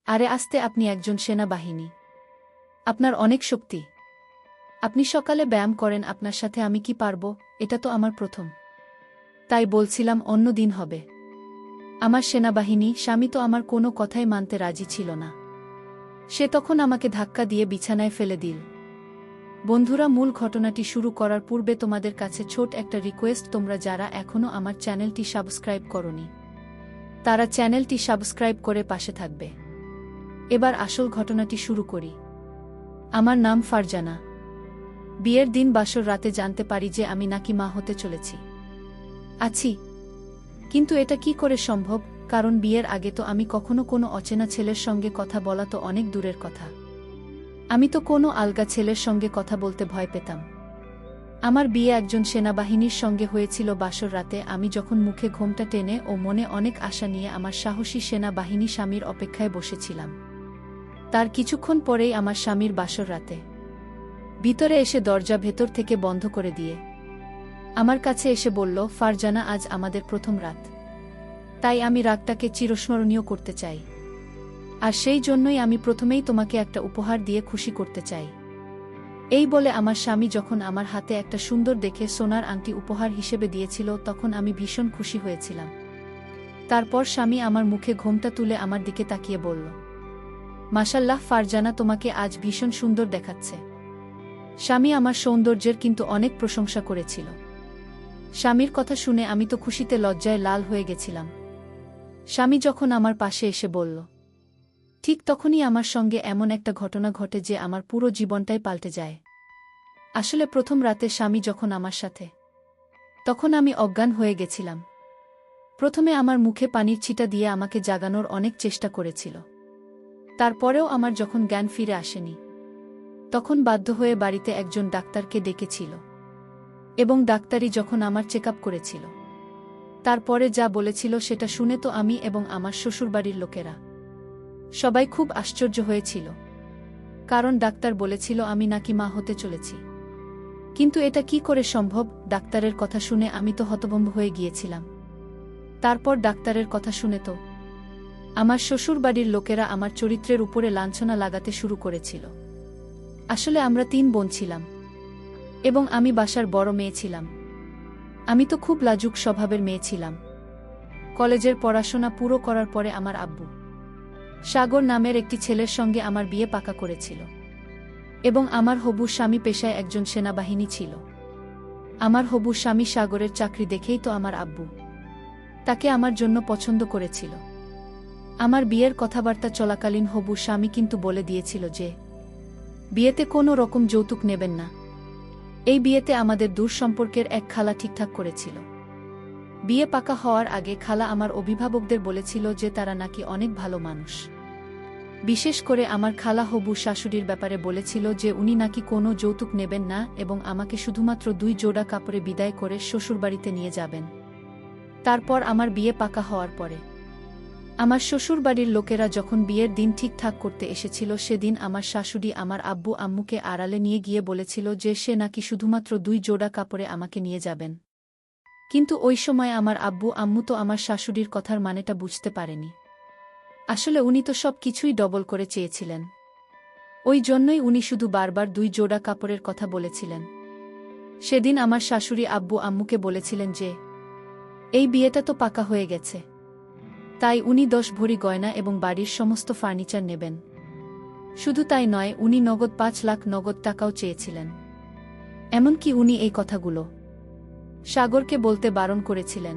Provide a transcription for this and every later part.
আরে আস্তে, আপনি একজন সেনাবাহিনী। আপনার অনেক শক্তি। আপনি সকালে ব্যায়াম করেন, আপনার সাথে আমি কি পারব? এটা তো আমার প্রথম। তাই বলছিলাম অন্য দিন হবে। আমার সেনাবাহিনী স্বামী তো আমার কোনো কথাই মানতে রাজি ছিল না। সে তখন আমাকে ধাক্কা দিয়ে বিছানায় ফেলে দিল। বন্ধুরা, মূল ঘটনাটি শুরু করার পূর্বে তোমাদের কাছে ছোট একটা রিকোয়েস্ট, তোমরা যারা এখনও আমার চ্যানেলটি সাবস্ক্রাইব করনি তারা চ্যানেলটি সাবস্ক্রাইব করে পাশে থাকবে। এবার আসল ঘটনাটি শুরু করি। আমার নাম ফারজানা। বিয়ের দিন বাসর রাতে জানতে পারি যে আমি নাকি মা হতে চলেছি। কিন্তু এটা কি করে সম্ভব? কারণ বিয়ের আগে তো আমি কখনো কোনো অচেনা ছেলের সঙ্গে কথা বলা তো অনেক দূরের কথা। আমি তো কোনো আলগা ছেলের সঙ্গে কথা বলতে ভয় পেতাম। আমার বিয়ে একজন সেনাবাহিনীর সঙ্গে হয়েছিল বাসর রাতে। আমি যখন মুখে ঘোমটা টেনে ও মনে অনেক আশা নিয়ে আমার সাহসী সেনাবাহিনী স্বামীর অপেক্ষায় বসেছিলাম, তার কিছুক্ষণ পরেই আমার স্বামীর বাসর রাতে ভিতরে এসে দরজা ভেতর থেকে বন্ধ করে দিয়ে আমার কাছে এসে বলল, ফারজানা, আজ আমাদের প্রথম রাত। তাই আমি রাতটাকে চিরস্মরণীয় করতে চাই। আর সেই জন্যই আমি প্রথমেই তোমাকে একটা উপহার দিয়ে খুশি করতে চাই। এই বলে আমার স্বামী যখন আমার হাতে একটা সুন্দর দেখে সোনার আংটি উপহার হিসেবে দিয়েছিল, তখন আমি ভীষণ খুশি হয়েছিলাম। তারপর স্বামী আমার মুখে ঘোমটা তুলে আমার দিকে তাকিয়ে বলল, মাশাল্লাহ ফারজানা, তোমাকে আজ ভীষণ সুন্দর দেখাচ্ছে। স্বামী আমার সৌন্দর্যের কিন্তু অনেক প্রশংসা করেছিল। স্বামীর কথা শুনে আমি তো খুশিতে লজ্জায় লাল হয়ে গেছিলাম। স্বামী যখন আমার পাশে এসে বলল, ঠিক তখনই আমার সঙ্গে এমন একটা ঘটনা ঘটে যে আমার পুরো জীবনটাই পাল্টে যায়। আসলে প্রথম রাতে স্বামী যখন আমার সাথে, তখন আমি অজ্ঞান হয়ে গেছিলাম। প্রথমে আমার মুখে পানির ছিটা দিয়ে আমাকে জাগানোর অনেক চেষ্টা করেছিল। তারপরেও আমার যখন জ্ঞান ফিরে আসেনি, তখন বাধ্য হয়ে বাড়িতে একজন ডাক্তারকে ডেকেছিল এবং ডাক্তারই যখন আমার চেকআপ করেছিল, তারপরে যা বলেছিল সেটা শুনে তো আমি এবং আমার শ্বশুরবাড়ির লোকেরা সবাই খুব আশ্চর্য হয়েছিল। কারণ ডাক্তার বলেছিল আমি নাকি মা হতে চলেছি। কিন্তু এটা কি করে সম্ভব? ডাক্তারের কথা শুনে আমি তো হতভম্ব হয়ে গিয়েছিলাম। তারপর ডাক্তারের কথা শুনে তো আমার শ্বশুরবাড়ির লোকেরা আমার চরিত্রের উপরে লাঞ্ছনা লাগাতে শুরু করেছিল। আসলে আমরা 3 বোন ছিলাম এবং আমি বাসার বড় মেয়ে ছিলাম। আমি তো খুব লাজুক স্বভাবের মেয়ে ছিলাম। কলেজের পড়াশোনা পুরো করার পরে আমার আব্বু সাগর নামের একটি ছেলের সঙ্গে আমার বিয়ে পাকা করেছিল এবং আমার হবু স্বামী পেশায় একজন সেনাবাহিনী ছিল। আমার হবু স্বামী সাগরের চাকরি দেখেই তো আমার আব্বু তাকে আমার জন্য পছন্দ করেছিল। আমার বিয়ের কথাবার্তা চলাকালীন হবু স্বামী কিন্তু বলে দিয়েছিল যে বিয়েতে কোনো রকম যৌতুক নেবেন না। এই বিয়েতে আমাদের দূর সম্পর্কের এক খালা ঠিকঠাক করেছিল। বিয়ে পাকা হওয়ার আগে খালা আমার অভিভাবকদের বলেছিল যে তারা নাকি অনেক ভালো মানুষ। বিশেষ করে আমার খালা হবু শাশুড়ির ব্যাপারে বলেছিল যে উনি নাকি কোনো যৌতুক নেবেন না এবং আমাকে শুধুমাত্র 2 জোড়া কাপড়ে বিদায় করে শ্বশুরবাড়িতে নিয়ে যাবেন। তারপর আমার বিয়ে পাকা হওয়ার পরে আমার শ্বশুরবাড়ির লোকেরা যখন বিয়ের দিন ঠিকঠাক করতে এসেছিল, সেদিন আমার শাশুড়ি আমার আব্বু আম্মুকে আড়ালে নিয়ে গিয়ে বলেছিল যে সে নাকি শুধুমাত্র 2 জোড়া কাপড়ে আমাকে নিয়ে যাবেন। কিন্তু ওই সময় আমার আব্বু আম্মু তো আমার শাশুড়ির কথার মানেটা বুঝতে পারেনি। আসলে উনি তো সব কিছুই ডবল করে চেয়েছিলেন। ওই জন্যই উনি শুধু বারবার 2 জোড়া কাপড়ের কথা বলেছিলেন। সেদিন আমার শাশুড়ি আব্বু আম্মুকে বলেছিলেন যে এই বিয়েটা তো পাকা হয়ে গেছে, তাই উনি 10 ভরি গয়না এবং বাড়ির সমস্ত ফার্নিচার নেবেন। শুধু তাই নয়, উনি নগদ 5 লাখ নগদ টাকাও চেয়েছিলেন। এমনকি উনি এই কথাগুলো সাগরকে বলতে বারণ করেছিলেন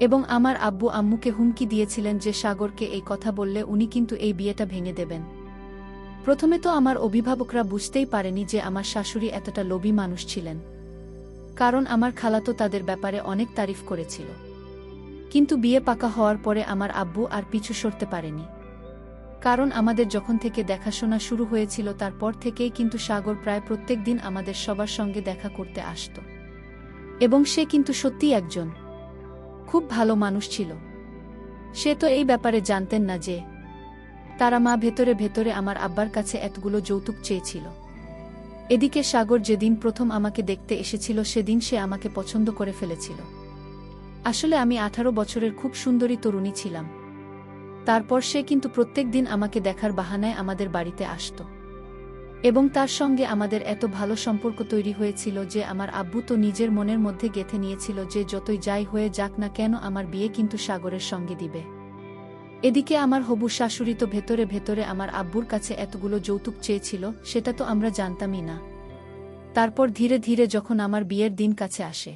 এবং আমার আব্বু আম্মুকে হুমকি দিয়েছিলেন যে সাগরকে এই কথা বললে উনি কিন্তু এই বিয়েটা ভেঙে দেবেন। প্রথমে তো আমার অভিভাবকরা বুঝতেই পারেনি যে আমার শাশুড়ি এতটা লোভী মানুষ ছিলেন, কারণ আমার খালা তো তাদের ব্যাপারে অনেক তারিফ করেছিল। কিন্তু বিয়ে পাকা হওয়ার পরে আমার আব্বু আর পিছু সরতে পারেনি। কারণ আমাদের যখন থেকে দেখাশোনা শুরু হয়েছিল তারপর থেকেই কিন্তু সাগর প্রায় প্রত্যেক দিন আমাদের সবার সঙ্গে দেখা করতে আসত এবং সে কিন্তু সত্যিই একজন খুব ভালো মানুষ ছিল। সে তো এই ব্যাপারে জানতেন না যে তারা মা ভেতরে ভেতরে আমার আব্বার কাছে এতগুলো যৌতুক চেয়েছিল। এদিকে সাগর যেদিন প্রথম আমাকে দেখতে এসেছিল সেদিন সে আমাকে পছন্দ করে ফেলেছিল। আসলে আমি 18 বছরের খুব সুন্দরী তরুণী ছিলাম। তারপর সে কিন্তু প্রত্যেক দিন আমাকে দেখার বাহানায় আমাদের বাড়িতে আসত। এবং তার সঙ্গে আমাদের এত ভালো সম্পর্ক তৈরি হয়েছিল যে আমার আব্বু তো নিজের মনের মধ্যে গেঁথে নিয়েছিল যে যতই যাই হয়ে যাক না কেন আমার বিয়ে কিন্তু সাগরের সঙ্গে দিবে। এদিকে আমার হবু শাশুড়ি তো ভেতরে ভেতরে আমার আব্বুর কাছে এতগুলো যৌতুক চেয়েছিল, সেটা তো আমরা জানতামই না। তারপর ধীরে ধীরে যখন আমার বিয়ের দিন কাছে আসে,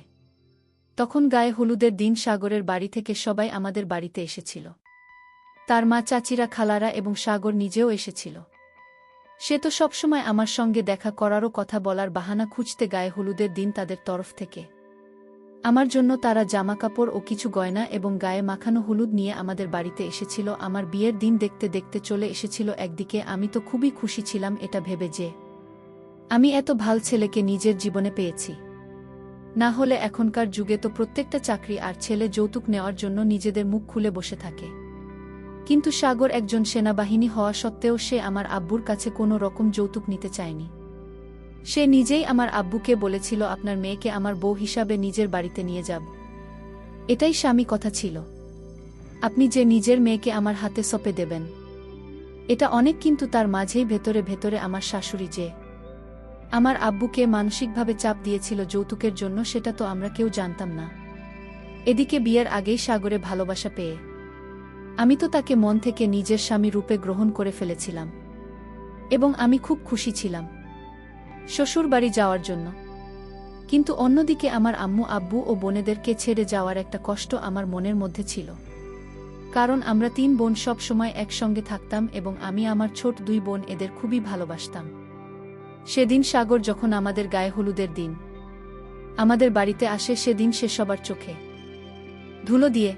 তখন গায়ে হলুদের দিন সাগরের বাড়ি থেকে সবাই আমাদের বাড়িতে এসেছিল। তার মা, চাচিরা, খালারা এবং সাগর নিজেও এসেছিল। সে তো সবসময় আমার সঙ্গে দেখা করারও কথা বলার বাহানা খুঁজতে গায়ে হলুদের দিন তাদের তরফ থেকে আমার জন্য তারা জামাকাপড় ও কিছু গয়না এবং গায়ে মাখানো হলুদ নিয়ে আমাদের বাড়িতে এসেছিল। আমার বিয়ের দিন দেখতে দেখতে চলে এসেছিল একদিকে। আমি তো খুবই খুশি ছিলাম এটা ভেবে যে আমি এত ভাল ছেলেকে নিজের জীবনে পেয়েছি। না হলে এখনকার যুগে তো প্রত্যেকটা চাকরি আর ছেলে যৌতুক নেওয়ার জন্য নিজেদের মুখ খুলে বসে থাকে। কিন্তু সাগর একজন সেনাবাহিনী হওয়া সত্ত্বেও সে আমার আব্বুর কাছে কোনো রকম যৌতুক নিতে চায়নি। সে নিজেই আমার আব্বুকে বলেছিল, আপনার মেয়েকে আমার বউ হিসাবে নিজের বাড়িতে নিয়ে যাব। এটাই স্বামী কথা ছিল। আপনি যে নিজের মেয়েকে আমার হাতে সঁপে দেবেন, এটা অনেক। কিন্তু তার মাঝেই ভেতরে ভেতরে আমার শাশুড়ি যে আমার আব্বুকে মানসিকভাবে চাপ দিয়েছিল যৌতুকের জন্য, সেটা তো আমরা কেউ জানতাম না। এদিকে বিয়ের আগেই সাগরে ভালোবাসা পেয়ে আমি তো তাকে মন থেকে নিজের স্বামী রূপে গ্রহণ করে ফেলেছিলাম এবং আমি খুব খুশি ছিলাম শ্বশুর বাড়ি যাওয়ার জন্য। কিন্তু অন্যদিকে আমার আম্মু, আব্বু ও বোনেদেরকে ছেড়ে যাওয়ার একটা কষ্ট আমার মনের মধ্যে ছিল। কারণ আমরা 3 বোন সব সময় একসঙ্গে থাকতাম এবং আমি আমার ছোট 2 বোন এদের খুবই ভালোবাসতাম। সেদিন সাগর যখন আমাদের গায়ে হলুদের দিন আমাদের বাড়িতে আসে, সেদিন সে সবার চোখে ধুলো দিয়ে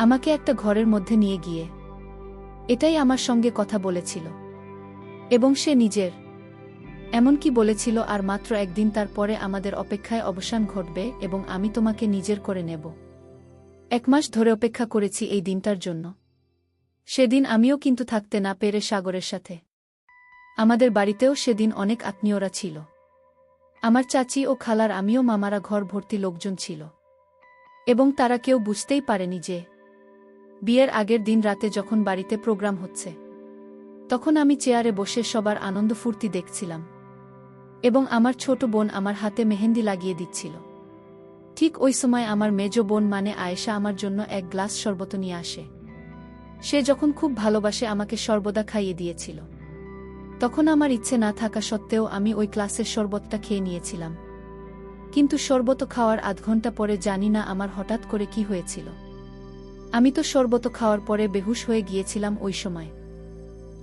আমাকে একটা ঘরের মধ্যে নিয়ে গিয়ে এটাই আমার সঙ্গে কথা বলেছিল এবং সে নিজের এমনকি বলেছিল, আর মাত্র একদিন তারপরে আমাদের অপেক্ষায় অবসান ঘটবে এবং আমি তোমাকে নিজের করে নেব। 1 মাস ধরে অপেক্ষা করেছি এই দিনটার জন্য। সেদিন আমিও কিন্তু থাকতে না পেরে সাগরের সাথে আমাদের বাড়িতেও সেদিন অনেক আত্মীয়রা ছিল। আমার চাচি ও খালার, আমিও, মামারা, ঘর ভর্তি লোকজন ছিল এবং তারা কেউ বুঝতেই পারেনি যে বিয়ের আগের দিন রাতে যখন বাড়িতে প্রোগ্রাম হচ্ছে, তখন আমি চেয়ারে বসে সবার আনন্দ ফুর্তি দেখছিলাম এবং আমার ছোট বোন আমার হাতে মেহেন্দি লাগিয়ে দিচ্ছিল। ঠিক ওই সময় আমার মেজ বোন মানে আয়েশা আমার জন্য 1 গ্লাস শরবত নিয়ে আসে। সে যখন খুব ভালোবাসে আমাকে সর্বদা খাইয়ে দিয়েছিল, তখন আমার ইচ্ছে না থাকা সত্ত্বেও আমি ওই গ্লাসের শরবতটা খেয়ে নিয়েছিলাম। কিন্তু শরবত খাওয়ার আধ ঘন্টা পরে জানি না আমার হঠাৎ করে কি হয়েছিল। আমি তো শরবত খাওয়ার পরে বেহুশ হয়ে গিয়েছিলাম ওই সময়।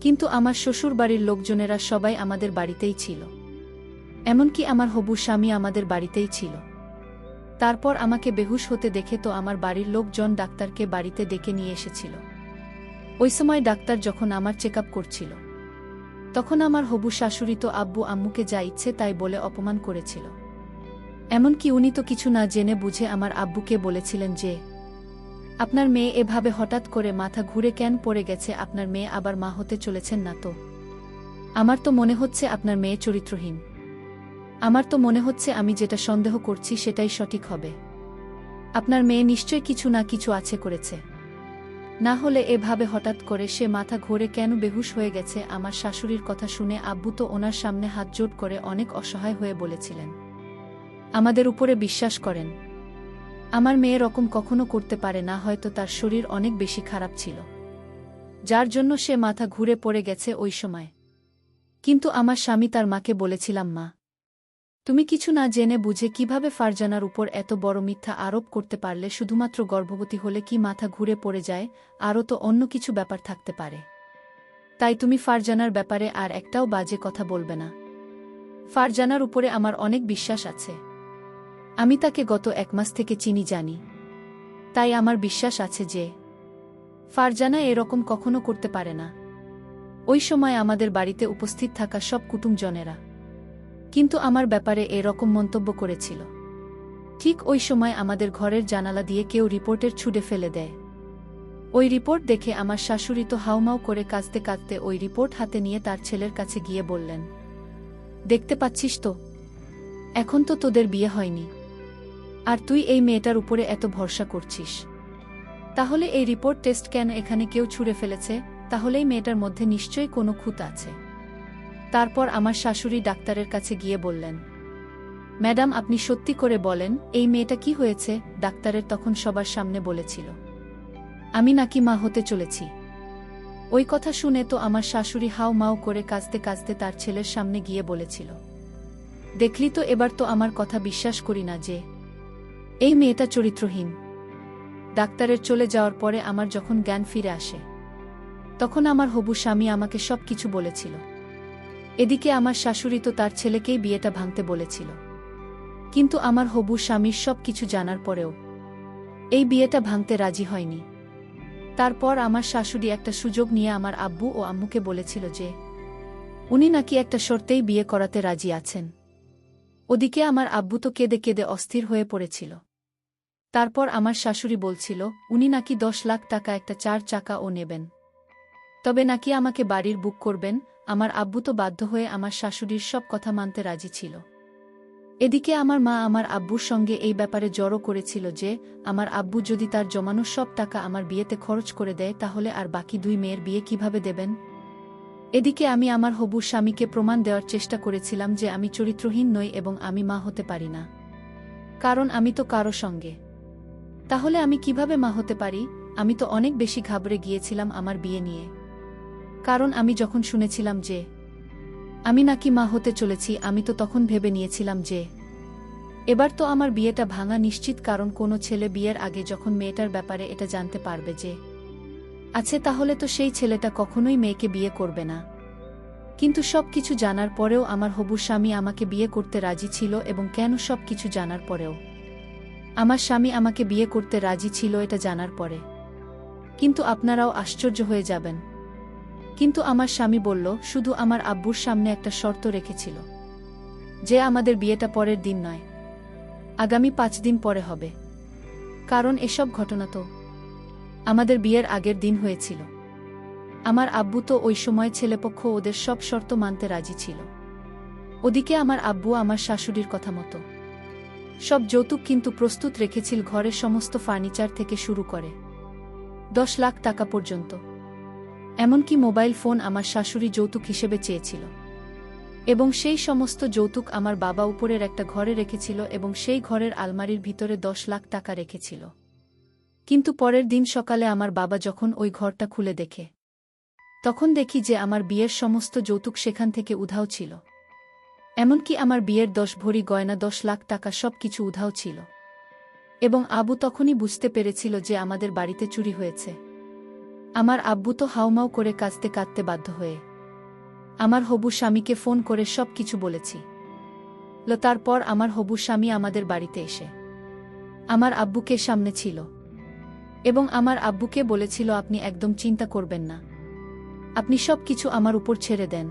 কিন্তু আমার শ্বশুর বাড়ির লোকজনেরা সবাই আমাদের বাড়িতেই ছিল, এমনকি আমার হবু স্বামী আমাদের বাড়িতেই ছিল। তারপর আমাকে বেহুশ হতে দেখে তো আমার বাড়ির লোকজন ডাক্তারকে বাড়িতে ডেকে নিয়ে এসেছিল। ওই সময় ডাক্তার যখন আমার চেকআপ করছিল, তখন আমার হবু শাশুড়ি তো আব্বু আম্মুকে যা ইচ্ছে তাই বলে অপমান করেছিল। এমনকি উনি তো কিছু না জেনে বুঝে আমার আব্বুকে বলেছিলেন যে, আপনার মেয়ে এভাবে হঠাৎ করে মাথা ঘুরে কেন পড়ে গেছে, আপনার মেয়ে আবার মা হতে চলেছেন না তো? আমার তো মনে হচ্ছে আপনার মেয়ে চরিত্রহীন। আমার তো মনে হচ্ছে আমি যেটা সন্দেহ করছি সেটাই সঠিক হবে। আপনার মেয়ে নিশ্চয় কিছু না কিছু আছে করেছে, না হলে এভাবে হঠাৎ করে সে মাথা ঘুরে কেন বেহুশ হয়ে গেছে। আমার শাশুড়ির কথা শুনে আব্বু তো ওনার সামনে হাত জোড় করে অনেক অসহায় হয়ে বলেছিলেন, আমাদের উপরে বিশ্বাস করেন, আমার মেয়ে রকম কখনো করতে পারে না, হয়তো তার শরীর অনেক বেশি খারাপ ছিল, যার জন্য সে মাথা ঘুরে পড়ে গেছে ওই সময়। কিন্তু আমার স্বামী তার মাকে বলেছিলাম, মা, তুমি কিছু না জেনে বুঝে কিভাবে ফারজানার উপর এত বড় মিথ্যা আরোপ করতে পারলে? শুধুমাত্র গর্ভবতী হলে কি মাথা ঘুরে পড়ে যায়? আরও তো অন্য কিছু ব্যাপার থাকতে পারে। তাই তুমি ফারজানার ব্যাপারে আর একটাও বাজে কথা বলবে না। ফারজানার উপরে আমার অনেক বিশ্বাস আছে। আমি তাকে গত 1 মাস থেকে চিনি, জানি। তাই আমার বিশ্বাস আছে যে ফারজানা এরকম কখনো করতে পারে না। ওই সময় আমাদের বাড়িতে উপস্থিত থাকা সব কুটুমজনেরা কিন্তু আমার ব্যাপারে এরকম মন্তব্য করেছিল। ঠিক ওই সময় আমাদের ঘরের জানালা দিয়ে কেউ রিপোর্টের ছুঁড়ে ফেলে দেয়। ওই রিপোর্ট দেখে আমার শাশুড়ি তো হাউমাউ করে কাঁদতে কাঁদতে ওই রিপোর্ট হাতে নিয়ে তার ছেলের কাছে গিয়ে বললেন, দেখতে পাচ্ছিস তো, এখন তো তোদের বিয়ে হয়নি, আর তুই এই মেয়েটার উপরে এত ভরসা করছিস। তাহলে এই রিপোর্ট টেস্ট কেন এখানে কেউ ছুঁড়ে ফেলেছে? তাহলেই মেয়েটার মধ্যে নিশ্চয়ই কোনো খুঁত আছে। তারপর আমার শাশুড়ি ডাক্তারের কাছে গিয়ে বললেন, ম্যাডাম আপনি সত্যি করে বলেন এই মেয়েটা কি হয়েছে? ডাক্তারের তখন সবার সামনে বলেছিল, আমি নাকি মা হতে চলেছি। ওই কথা শুনে তো আমার শাশুড়ি হাউ মাউ করে কাঁদতে কাঁদতে তার ছেলের সামনে গিয়ে বলেছিল, দেখলি তো, এবার তো আমার কথা বিশ্বাস করি না যে এই মেয়েটা চরিত্রহীন। ডাক্তারের চলে যাওয়ার পরে আমার যখন জ্ঞান ফিরে আসে, তখন আমার হবু স্বামী আমাকে সব কিছু বলেছিল। এদিকে আমার শাশুড়ি তো তার ছেলেকেই বিয়েটা ভাঙতে বলেছিল, কিন্তু আমার হবু স্বামীর সব কিছু জানার পরেও এই বিয়েটা ভাঙতে রাজি হয়নি। তারপর আমার শাশুড়ি একটা সুযোগ নিয়ে আমার আব্বু ও আম্মুকে বলেছিল যে উনি নাকি একটা শর্তেই বিয়ে করাতে রাজি আছেন। ওদিকে আমার আব্বু তো কেঁদে কেঁদে অস্থির হয়ে পড়েছিল। তারপর আমার শাশুড়ি বলছিল উনি নাকি 10 লাখ টাকা একটা 4 চাকা ও নেবেন, তবে নাকি আমাকে বাড়ির বুক করবেন। আমার আব্বু তো বাধ্য হয়ে আমার শাশুড়ির সব কথা মানতে রাজি ছিল। এদিকে আমার মা আমার আব্বুর সঙ্গে এই ব্যাপারে জড়ো করেছিল যে আমার আব্বু যদি তার জমানো সব টাকা আমার বিয়েতে খরচ করে দেয় তাহলে আর বাকি 2 মেয়ের বিয়ে কিভাবে দেবেন। এদিকে আমি আমার হবু স্বামীকে প্রমাণ দেওয়ার চেষ্টা করেছিলাম যে আমি চরিত্রহীন নই এবং আমি মা হতে পারি না, কারণ আমি তো কারো সঙ্গে। তাহলে আমি কিভাবে মা হতে পারি? আমি তো অনেক বেশি ঘাবড়ে গিয়েছিলাম আমার বিয়ে নিয়ে, কারণ আমি যখন শুনেছিলাম যে আমি নাকি মা হতে চলেছি, আমি তো তখন ভেবে নিয়েছিলাম যে এবার তো আমার বিয়েটা ভাঙা নিশ্চিত, কারণ কোনো ছেলে বিয়ের আগে যখন মেয়েটার ব্যাপারে এটা জানতে পারবে যে আছে, তাহলে তো সেই ছেলেটা কখনোই মেয়েকে বিয়ে করবে না। কিন্তু সব কিছু জানার পরেও আমার হবু স্বামী আমাকে বিয়ে করতে রাজি ছিল। এবং কেন সব কিছু জানার পরেও আমার স্বামী আমাকে বিয়ে করতে রাজি ছিল এটা জানার পরে কিন্তু আপনারাও আশ্চর্য হয়ে যাবেন, কিন্তু আমার স্বামী বলল শুধু আমার আব্বুর সামনে একটা শর্ত রেখেছিল যে আমাদের বিয়েটা পরের দিন নয়, আগামী 5 দিন পরে হবে। কারণ এসব ঘটনা তো আমাদের বিয়ের আগের দিন হয়েছিল। আমার আব্বু তো ওই সময় ছেলেপক্ষ ওদের সব শর্ত মানতে রাজি ছিল। ওদিকে আমার আব্বু আমার শাশুড়ির কথা মতো সব যৌতুক কিন্তু প্রস্তুত রেখেছিল, ঘরের সমস্ত ফার্নিচার থেকে শুরু করে 10 লাখ টাকা পর্যন্ত। এমনকি মোবাইল ফোন আমার শাশুড়ি যৌতুক হিসেবে চেয়েছিল। এবং সেই সমস্ত যৌতুক আমার বাবা উপরের একটা ঘরে রেখেছিল এবং সেই ঘরের আলমারির ভিতরে 10 লাখ টাকা রেখেছিল। কিন্তু পরের দিন সকালে আমার বাবা যখন ওই ঘরটা খুলে দেখে, তখন দেখি যে আমার বিয়ের সমস্ত যৌতুক সেখান থেকে উধাও ছিল। এমনকি আমার বিয়ের 10 ভরি গয়না, 10 লাখ টাকা সব কিছু উধাও ছিল। এবং আবু তখনই বুঝতে পেরেছিল যে আমাদের বাড়িতে চুরি হয়েছে। আমার আব্বু তো হাউমাউ করে কাঁদতে কাঁদতে বাধ্য হয়ে আমার হবু স্বামীকে ফোন করে সব কিছু বলেছি। তারপর আমার হবু স্বামী আমাদের বাড়িতে এসে আমার আব্বুকে সামনে ছিল এবং আমার আব্বুকে বলেছিল আপনি একদম চিন্তা করবেন না, আপনি সব কিছু আমার উপর ছেড়ে দেন,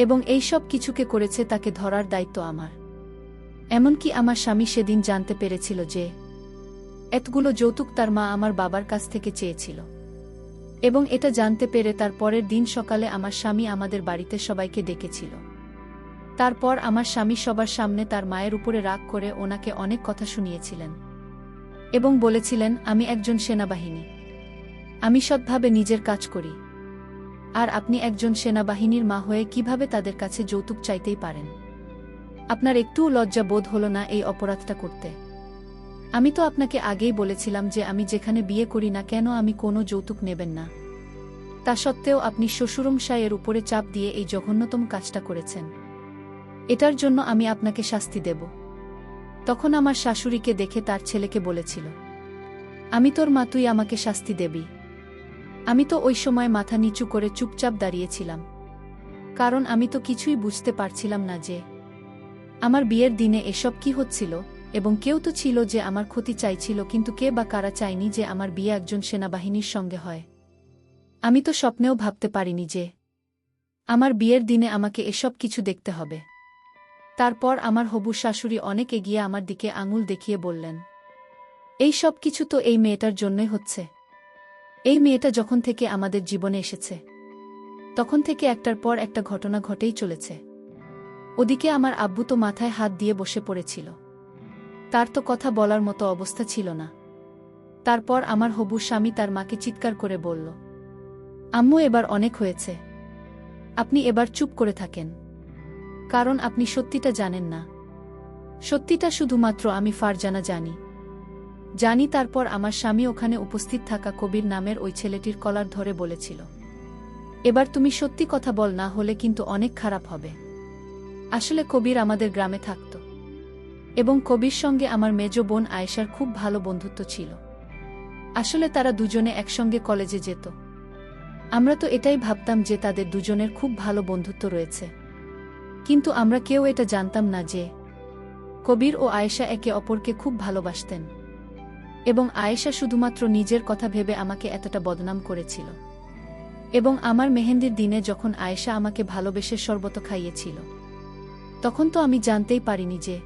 এবং এই সব কিছুকে করেছে তাকে ধরার দায়িত্ব আমার। এমনকি আমার স্বামী সেদিন জানতে পেরেছিল যে এতগুলো যৌতুক তার মা আমার বাবার কাছ থেকে চেয়েছিল। এবং এটা জানতে পেরে তার পরের দিন সকালে আমার স্বামী আমাদের বাড়িতে সবাইকে ডেকেছিল। তারপর আমার স্বামী সবার সামনে তার মায়ের উপরে রাগ করে ওনাকে অনেক কথা শুনিয়েছিলেন এবং বলেছিলেন আমি একজন সেনাবাহিনী, আমি সৎভাবে নিজের কাজ করি, আর আপনি একজন সেনাবাহিনীর মা হয়ে কিভাবে তাদের কাছে যৌতুক চাইতেই পারেন? আপনার একটুও লজ্জা বোধ হলো না এই অপরাধটা করতে? আমি তো আপনাকে আগেই বলেছিলাম যে আমি যেখানে বিয়ে করি না কেন আমি কোনো যৌতুক নেবেন না। তা সত্ত্বেও আপনি শ্বশুরমশাইয়ের উপরে চাপ দিয়ে এই জঘন্যতম কাজটা করেছেন। এটার জন্য আমি আপনাকে শাস্তি দেব। তখন আমার শাশুড়িকে দেখে তার ছেলেকে বলেছিল, আমি তোর মা, তুই আমাকে শাস্তি দেবি? আমি তো ওই সময় মাথা নিচু করে চুপচাপ দাঁড়িয়েছিলাম, কারণ আমি তো কিছুই বুঝতে পারছিলাম না যে আমার বিয়ের দিনে এসব কি হচ্ছিল। এবং কেউ তো ছিল যে আমার ক্ষতি চাইছিল, কিন্তু কে বা কারা চায়নি যে আমার বিয়ে একজন সেনাবাহিনীর সঙ্গে হয়? আমি তো স্বপ্নেও ভাবতে পারিনি যে আমার বিয়ের দিনে আমাকে এসব কিছু দেখতে হবে। তারপর আমার হবু শাশুড়ি অনেক এগিয়ে আমার দিকে আঙুল দেখিয়ে বললেন, এই সব কিছু তো এই মেয়েটার জন্যই হচ্ছে। এই মেয়েটা যখন থেকে আমাদের জীবনে এসেছে তখন থেকে একটার পর একটা ঘটনা ঘটেই চলেছে। ওদিকে আমার আব্বু তো মাথায় হাত দিয়ে বসে পড়েছিল, তার তো কথা বলার মতো অবস্থা ছিল না। তারপর আমার হবু স্বামী তার মাকে চিৎকার করে বলল, আম্মু এবার অনেক হয়েছে, আপনি এবার চুপ করে থাকেন, কারণ আপনি সত্যিটা জানেন না। সত্যিটা শুধুমাত্র আমি ফারজানা জানি। তারপর আমার স্বামী ওখানে উপস্থিত থাকা কবির নামের ওই ছেলেটির কলার ধরে বলেছিল, এবার তুমি সত্যি কথা বল, না হলে কিন্তু অনেক খারাপ হবে। আসলে কবির আমাদের গ্রামে থাকত, এবং কবির সঙ্গে আমার মেজ বোন আয়েশার খুব ভালো বন্ধুত্ব ছিল। আসলে তারা দুজনে একসঙ্গে কলেজে যেত। আমরা তো এটাই ভাবতাম যে তাদের দুজনের খুব ভালো বন্ধুত্ব রয়েছে, কিন্তু আমরা কেউ এটা জানতাম না যে কবির ও আয়েশা একে অপরকে খুব ভালোবাসতেন, এবং আয়েশা শুধুমাত্র নিজের কথা ভেবে আমাকে এতটা বদনাম করেছিল। এবং আমার মেহেন্দির দিনে যখন আয়েশা আমাকে ভালোবেসে শরবত খাইয়েছিল, তখন তো আমি জানতেই পারিনি যে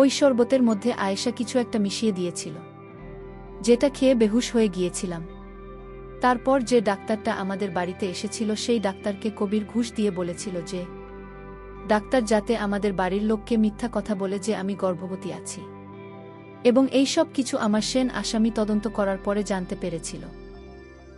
ওই শরবতের মধ্যে আয়েশা কিছু একটা মিশিয়ে দিয়েছিল, যেটা খেয়ে বেহুশ হয়ে গিয়েছিলাম। তারপর যে ডাক্তারটা আমাদের বাড়িতে এসেছিল, সেই ডাক্তারকে কবির ঘুষ দিয়ে বলেছিল যে ডাক্তার যাতে আমাদের বাড়ির লোককে মিথ্যা কথা বলে যে আমি গর্ভবতী আছি, এবং এই সব কিছু আমার সেন আসামি তদন্ত করার পরে জানতে পেরেছিল।